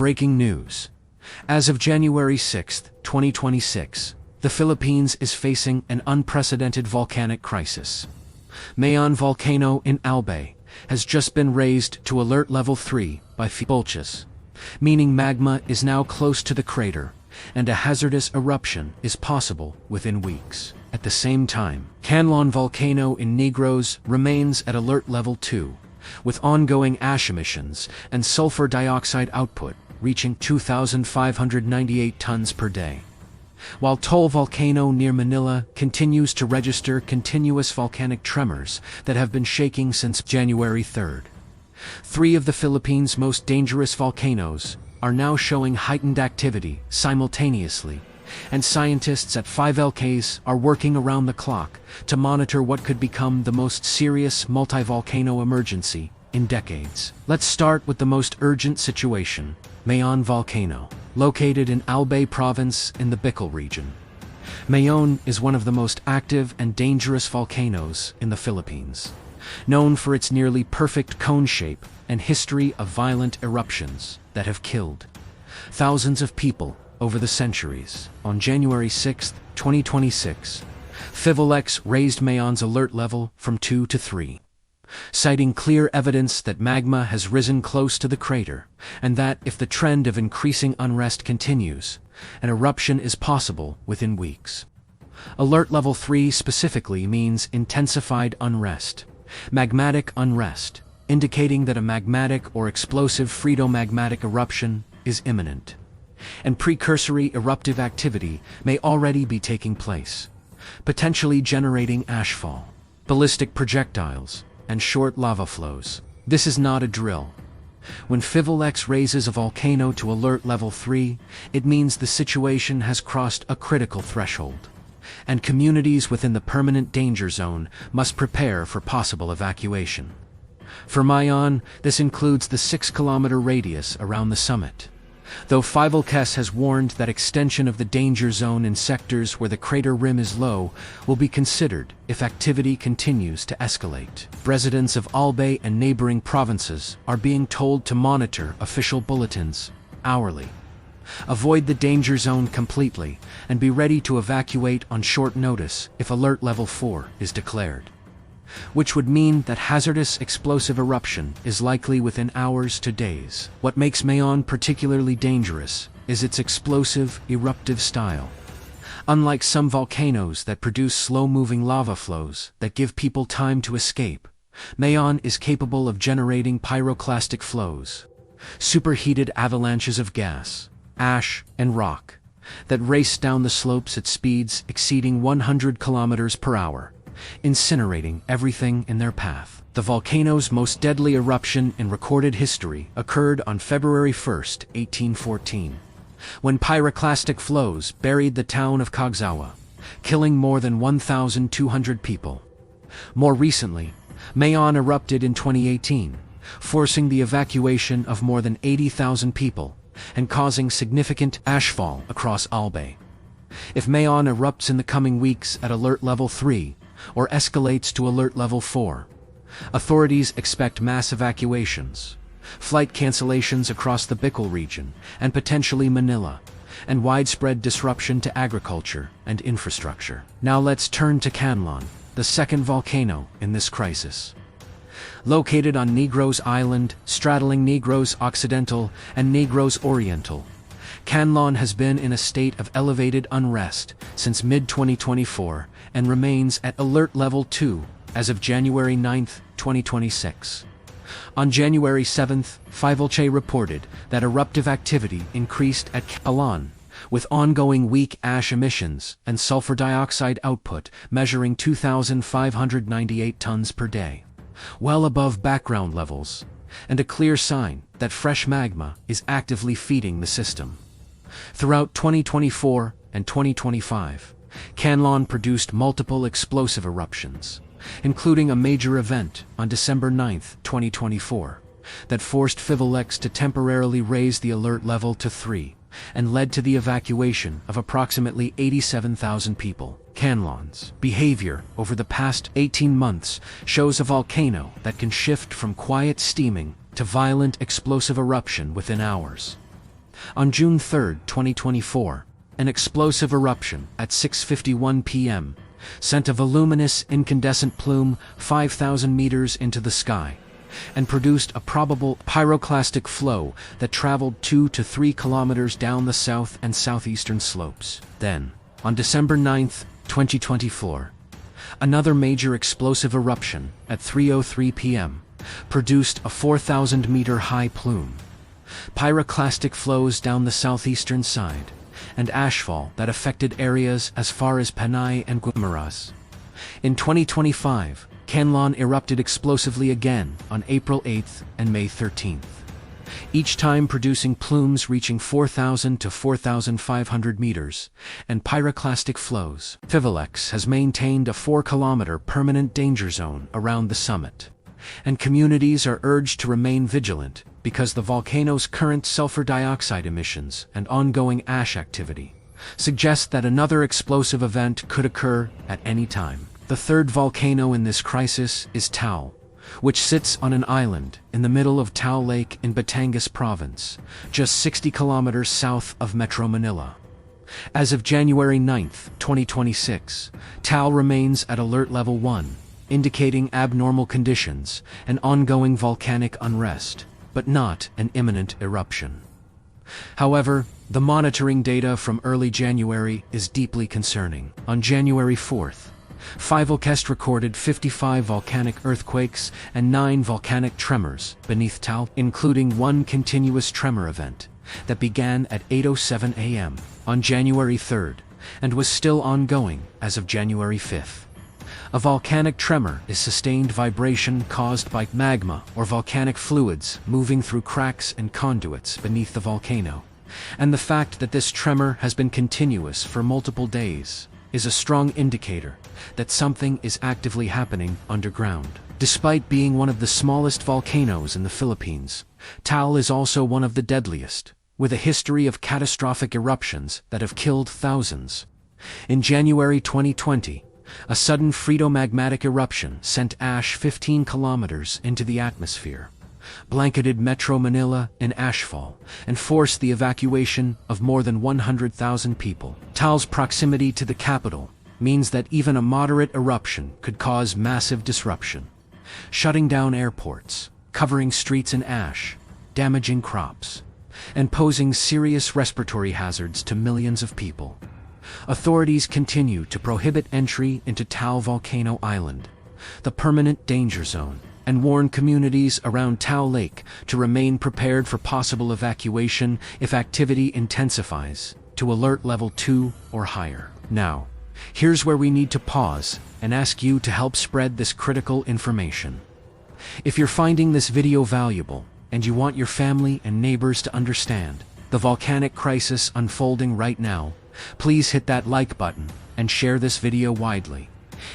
Breaking news. As of January 6, 2026, the Philippines is facing an unprecedented volcanic crisis. Mayon Volcano in Albay has just been raised to Alert Level 3 by PHIVOLCS, meaning magma is now close to the crater and a hazardous eruption is possible within weeks. At the same time, KANLAON Volcano in Negros remains at Alert Level 2, with ongoing ash emissions and sulfur dioxide output reaching 2,598 tons per day. While TAAL Volcano near Manila continues to register continuous volcanic tremors that have been shaking since January 3rd. Three of the Philippines' most dangerous volcanoes are now showing heightened activity simultaneously, and scientists at PHIVOLCS are working around the clock to monitor what could become the most serious multi-volcano emergency in decades. Let's start with the most urgent situation, Mayon Volcano, located in Albay Province in the Bicol region. Mayon is one of the most active and dangerous volcanoes in the Philippines, known for its nearly perfect cone shape and history of violent eruptions that have killed thousands of people over the centuries. On January 6, 2026, PHIVOLCS raised Mayon's alert level from 2 to 3. Citing clear evidence that magma has risen close to the crater, and that if the trend of increasing unrest continues, an eruption is possible within weeks. Alert Level 3 specifically means intensified unrest, magmatic unrest, indicating that a magmatic or explosive phreatomagmatic eruption is imminent, and precursory eruptive activity may already be taking place, potentially generating ashfall, ballistic projectiles, and short lava flows. This is not a drill. When PHIVOLCS raises a volcano to Alert Level 3, it means the situation has crossed a critical threshold, and communities within the permanent danger zone must prepare for possible evacuation. For Mayon, this includes the 6-kilometer radius around the summit, though PHIVOLCS has warned that extension of the danger zone in sectors where the crater rim is low will be considered if activity continues to escalate. Residents of Albay and neighboring provinces are being told to monitor official bulletins hourly, avoid the danger zone completely, and be ready to evacuate on short notice if Alert Level 4 is declared, which would mean that hazardous explosive eruption is likely within hours to days. What makes Mayon particularly dangerous is its explosive, eruptive style. Unlike some volcanoes that produce slow-moving lava flows that give people time to escape, Mayon is capable of generating pyroclastic flows, superheated avalanches of gas, ash, and rock that race down the slopes at speeds exceeding 100 kilometers per hour, incinerating everything in their path. The volcano's most deadly eruption in recorded history occurred on February 1, 1814, when pyroclastic flows buried the town of Cagsawa, killing more than 1,200 people. More recently, Mayon erupted in 2018, forcing the evacuation of more than 80,000 people and causing significant ashfall across Albay. If Mayon erupts in the coming weeks at Alert Level 3, or escalates to Alert Level 4, authorities expect mass evacuations, flight cancellations across the Bicol region and potentially Manila, and widespread disruption to agriculture and infrastructure. Now let's turn to KANLAON, the second volcano in this crisis. Located on Negros Island, straddling Negros Occidental and Negros Oriental, KANLAON has been in a state of elevated unrest since mid-2024 and remains at Alert Level 2 as of January 9, 2026. On January 7, PHIVOLCS reported that eruptive activity increased at KANLAON, with ongoing weak ash emissions and sulfur dioxide output measuring 2,598 tons per day, well above background levels, and a clear sign that fresh magma is actively feeding the system. Throughout 2024 and 2025, KANLAON produced multiple explosive eruptions, including a major event on December 9, 2024, that forced PHIVOLCS to temporarily raise the alert level to 3 and led to the evacuation of approximately 87,000 people. KANLAON's behavior over the past 18 months shows a volcano that can shift from quiet steaming to violent explosive eruption within hours. On June 3, 2024, an explosive eruption at 6:51 p.m. sent a voluminous incandescent plume 5,000 meters into the sky and produced a probable pyroclastic flow that traveled 2 to 3 kilometers down the south and southeastern slopes. Then, on December 9, 2024, another major explosive eruption at 3:03 p.m. produced a 4,000-meter high plume, pyroclastic flows down the southeastern side, and ashfall that affected areas as far as Panay and Guimaras. In 2025, KANLAON erupted explosively again on April 8 and May 13, each time producing plumes reaching 4,000 to 4,500 meters and pyroclastic flows. PHIVOLCS has maintained a 4-kilometer permanent danger zone around the summit, and communities are urged to remain vigilant because the volcano's current sulfur dioxide emissions and ongoing ash activity suggest that another explosive event could occur at any time. The third volcano in this crisis is TAAL, which sits on an island in the middle of TAAL Lake in Batangas province, just 60 kilometers south of Metro Manila. As of January 9, 2026, TAAL remains at Alert Level 1, indicating abnormal conditions and ongoing volcanic unrest, but not an imminent eruption. However, the monitoring data from early January is deeply concerning. On January 4th, PHIVOLCS recorded 55 volcanic earthquakes and 9 volcanic tremors beneath TAAL, including one continuous tremor event that began at 8:07 a.m. on January 3rd and was still ongoing as of January 5th. A volcanic tremor is sustained vibration caused by magma or volcanic fluids moving through cracks and conduits beneath the volcano, and the fact that this tremor has been continuous for multiple days is a strong indicator that something is actively happening underground. Despite being one of the smallest volcanoes in the Philippines, TAAL is also one of the deadliest, with a history of catastrophic eruptions that have killed thousands. In January 2020, a sudden phreatomagmatic eruption sent ash 15 kilometers into the atmosphere, blanketed Metro Manila in ashfall, and forced the evacuation of more than 100,000 people. TAAL's proximity to the capital means that even a moderate eruption could cause massive disruption, shutting down airports, covering streets in ash, damaging crops, and posing serious respiratory hazards to millions of people. Authorities continue to prohibit entry into TAAL Volcano Island, the permanent danger zone, and warn communities around TAAL Lake to remain prepared for possible evacuation if activity intensifies to Alert Level 2 or higher. Now, here's where we need to pause and ask you to help spread this critical information. If you're finding this video valuable and you want your family and neighbors to understand the volcanic crisis unfolding right now, please hit that like button and share this video widely.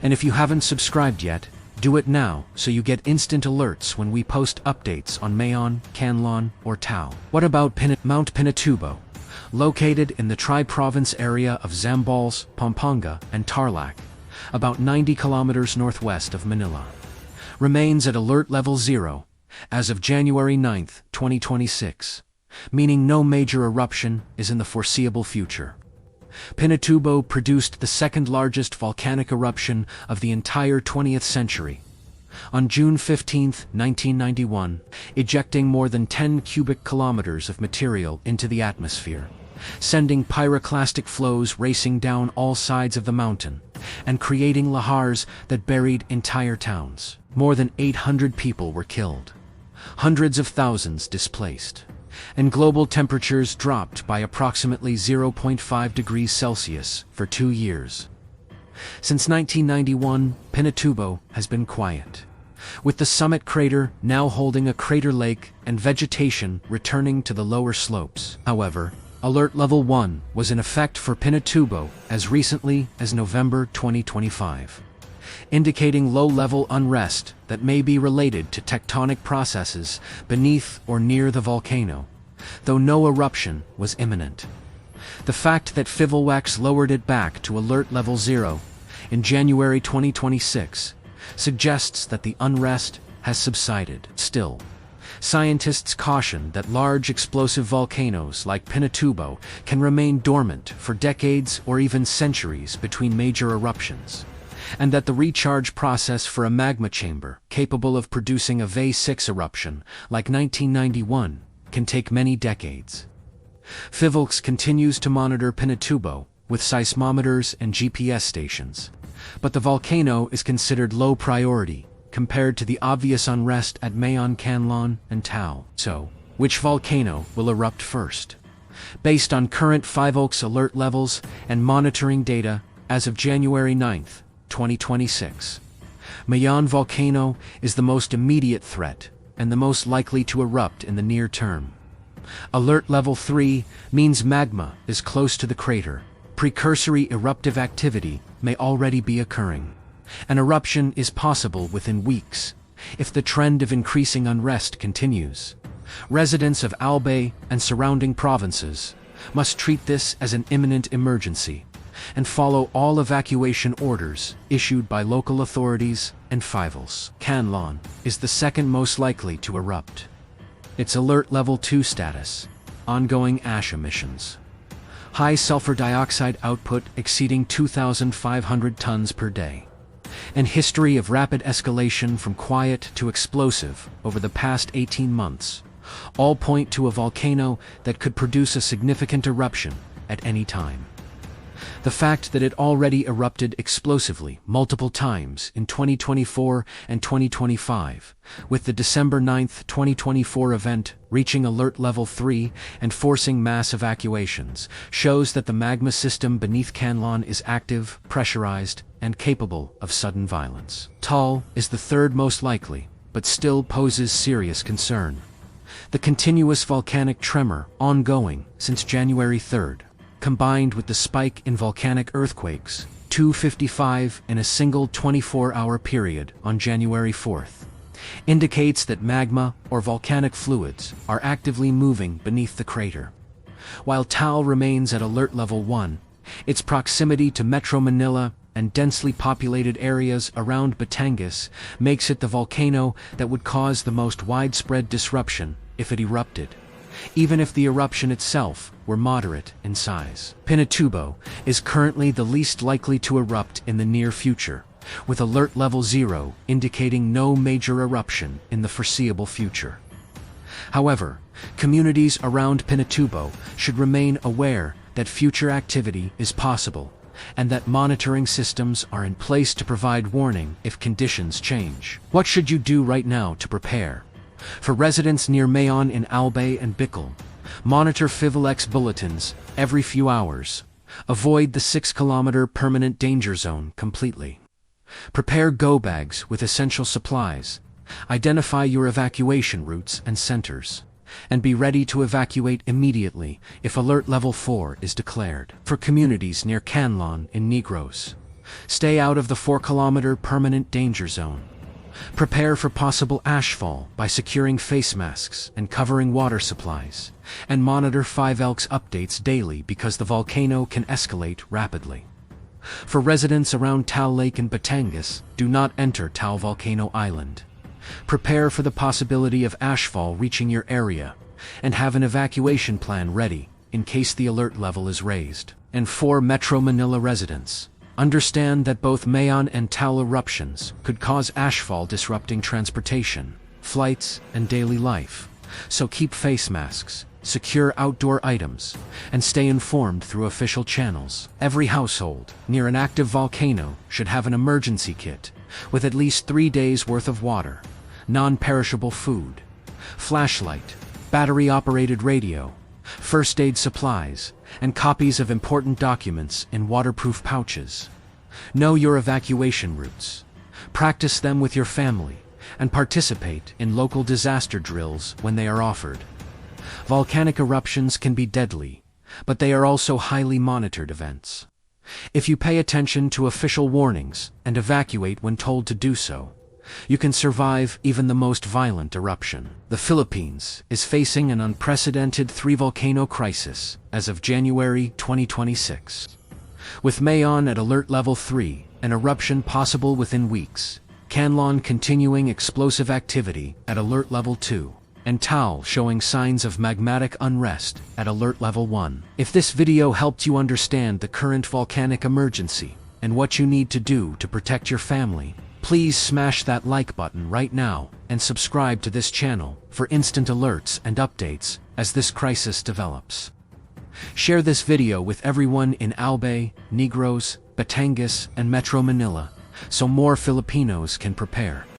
And if you haven't subscribed yet, do it now so you get instant alerts when we post updates on Mayon, KANLAON, or TAAL. What about Mount Pinatubo, located in the Tri-Province area of Zambales, Pampanga, and Tarlac, about 90 kilometers northwest of Manila, remains at Alert Level 0 as of January 9, 2026, meaning no major eruption is in the foreseeable future. Pinatubo produced the second-largest volcanic eruption of the entire 20th century. On June 15, 1991, ejecting more than 10 cubic kilometers of material into the atmosphere, sending pyroclastic flows racing down all sides of the mountain, and creating lahars that buried entire towns. More than 800 people were killed, hundreds of thousands displaced, and global temperatures dropped by approximately 0.5 degrees Celsius for 2 years. Since 1991, Pinatubo has been quiet, with the summit crater now holding a crater lake and vegetation returning to the lower slopes. However, Alert Level 1 was in effect for Pinatubo as recently as November 2025, indicating low-level unrest that may be related to tectonic processes beneath or near the volcano, though no eruption was imminent. The fact that PHIVOLCS lowered it back to Alert Level 0 in January 2026 suggests that the unrest has subsided. Still, Scientists caution that large explosive volcanoes like Pinatubo can remain dormant for decades or even centuries between major eruptions, and that the recharge process for a magma chamber capable of producing a V6 eruption like 1991 can take many decades. PHIVOLCS continues to monitor Pinatubo with seismometers and GPS stations, but the volcano is considered low priority compared to the obvious unrest at Mayon, KANLAON, and TAAL. So, which volcano will erupt first? Based on current PHIVOLCS alert levels and monitoring data as of January 9, 2026, Mayon Volcano is the most immediate threat and the most likely to erupt in the near term. Alert Level 3 means magma is close to the crater. Precursory eruptive activity may already be occurring. An eruption is possible within weeks if the trend of increasing unrest continues. Residents of Albay and surrounding provinces must treat this as an imminent emergency and follow all evacuation orders issued by local authorities and PHIVOLCS. KANLAON is the second most likely to erupt. Its Alert Level 2 status: ongoing ash emissions. High sulfur dioxide output exceeding 2,500 tons per day. And history of rapid escalation from quiet to explosive over the past 18 months, all point to a volcano that could produce a significant eruption at any time. The fact that it already erupted explosively multiple times in 2024 and 2025, with the December 9, 2024 event reaching Alert Level 3 and forcing mass evacuations, shows that the magma system beneath KANLAON is active, pressurized, and capable of sudden violence. TAAL is the third most likely, but still poses serious concern. The continuous volcanic tremor ongoing since January 3rd, combined with the spike in volcanic earthquakes, 255 in a single 24-hour period on January 4th, indicates that magma or volcanic fluids are actively moving beneath the crater. While TAAL remains at Alert Level 1, its proximity to Metro Manila and densely populated areas around Batangas makes it the volcano that would cause the most widespread disruption if it erupted, even if the eruption itself were moderate in size. Pinatubo is currently the least likely to erupt in the near future, with Alert Level 0 indicating no major eruption in the foreseeable future. However, communities around Pinatubo should remain aware that future activity is possible, and that monitoring systems are in place to provide warning if conditions change. What should you do right now to prepare? For residents near Mayon in Albay and Bicol, monitor PHIVOLCS bulletins every few hours. Avoid the 6-kilometer permanent danger zone completely. Prepare go bags with essential supplies. Identify your evacuation routes and centers, and be ready to evacuate immediately if Alert Level 4 is declared. For communities near KANLAON in Negros, stay out of the 4-kilometer permanent danger zone. Prepare for possible ashfall by securing face masks and covering water supplies, and monitor PHIVOLCS updates daily because the volcano can escalate rapidly. For residents around TAAL Lake and Batangas, do not enter TAAL Volcano Island. Prepare for the possibility of ashfall reaching your area, and have an evacuation plan ready in case the alert level is raised. And for Metro Manila residents, understand that both Mayon and TAAL eruptions could cause ashfall disrupting transportation, flights, and daily life. So keep face masks, secure outdoor items, and stay informed through official channels. Every household near an active volcano should have an emergency kit with at least 3 days' worth of water, non-perishable food, flashlight, battery-operated radio, first aid supplies, and copies of important documents in waterproof pouches. Know your evacuation routes. Practice them with your family, and participate in local disaster drills when they are offered. Volcanic eruptions can be deadly, but they are also highly monitored events. If you pay attention to official warnings and evacuate when told to do so, you can survive even the most violent eruption. The Philippines is facing an unprecedented 3-volcano crisis as of January 2026. With Mayon at Alert Level 3, an eruption possible within weeks, KANLAON continuing explosive activity at Alert Level 2, and TAAL showing signs of magmatic unrest at Alert Level 1. If this video helped you understand the current volcanic emergency and what you need to do to protect your family, please smash that like button right now and subscribe to this channel for instant alerts and updates as this crisis develops. Share this video with everyone in Albay, Negros, Batangas, and Metro Manila so more Filipinos can prepare.